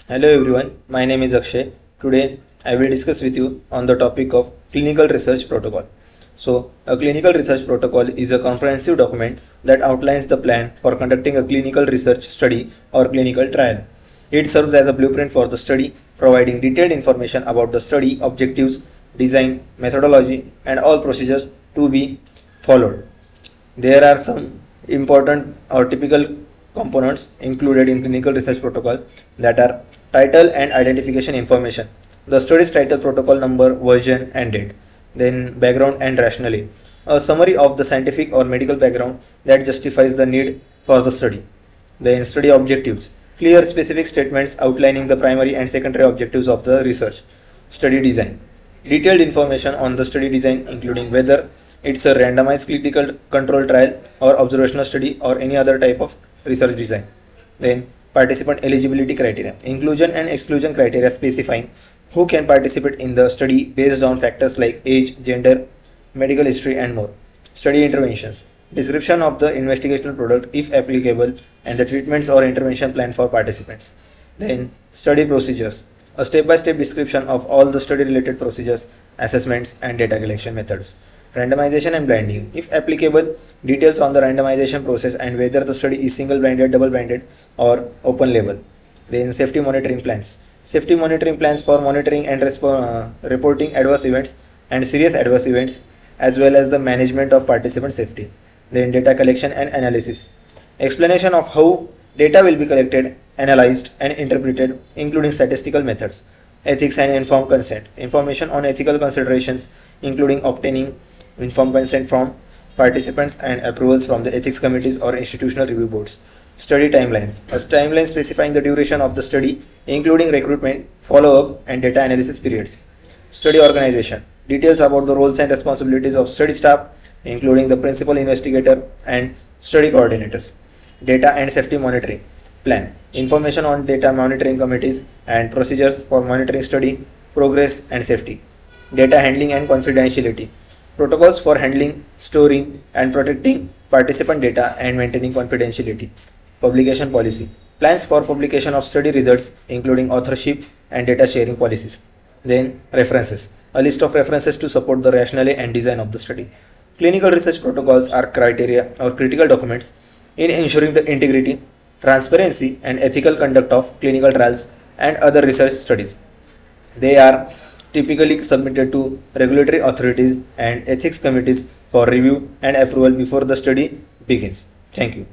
Hello everyone, my name is Akshay. Today I will discuss with you on the topic of clinical research protocol. So, a clinical research protocol is a comprehensive document that outlines the plan for conducting a clinical research study or clinical trial. It serves as a blueprint for the study, providing detailed information about the study objectives, design, methodology, and all procedures to be followed. There are some important or typical components included in clinical research protocol, that are title and identification information, the study's title, protocol number, version and date, then background and rationale, a summary of the scientific or medical background that justifies the need for the study, then study objectives, clear specific statements outlining the primary and secondary objectives of the research, study design, detailed information on the study design including whether it's a randomized clinical control trial or observational study or any other type of research design. Then participant eligibility criteria, inclusion and exclusion criteria specifying who can participate in the study based on factors like age, gender, medical history and more. Study interventions, description of the investigational product if applicable and the treatments or intervention plan for participants. Then study procedures, a step-by-step description of all the study related procedures, assessments and data collection methods. Randomization and blinding, if applicable, details on the randomization process and whether the study is single blinded, double blinded or open label. Then safety monitoring plans, safety monitoring plans for monitoring and reporting adverse events and serious adverse events, as well as the management of participant safety. Then data collection and analysis, explanation of how data will be collected, analyzed and interpreted including statistical methods. Ethics and informed consent, information on ethical considerations including obtaining informed consent from participants and approvals from the ethics committees or institutional review boards. Study timelines, a timeline specifying the duration of the study including recruitment, follow-up and data analysis periods. Study organization, details about the roles and responsibilities of study staff including the principal investigator and study coordinators. Data and safety monitoring plan, information on data monitoring committees and procedures for monitoring study progress and safety. Data handling and confidentiality, protocols for handling, storing and protecting participant data and maintaining confidentiality. Publication policy, plans for publication of study results including authorship and data sharing policies. Then references, a list of references to support the rationale and design of the study. Clinical research protocols are criteria or critical documents in ensuring the integrity, transparency and ethical conduct of clinical trials and other research studies. They are typically submitted to regulatory authorities and ethics committees for review and approval before the study begins. Thank you.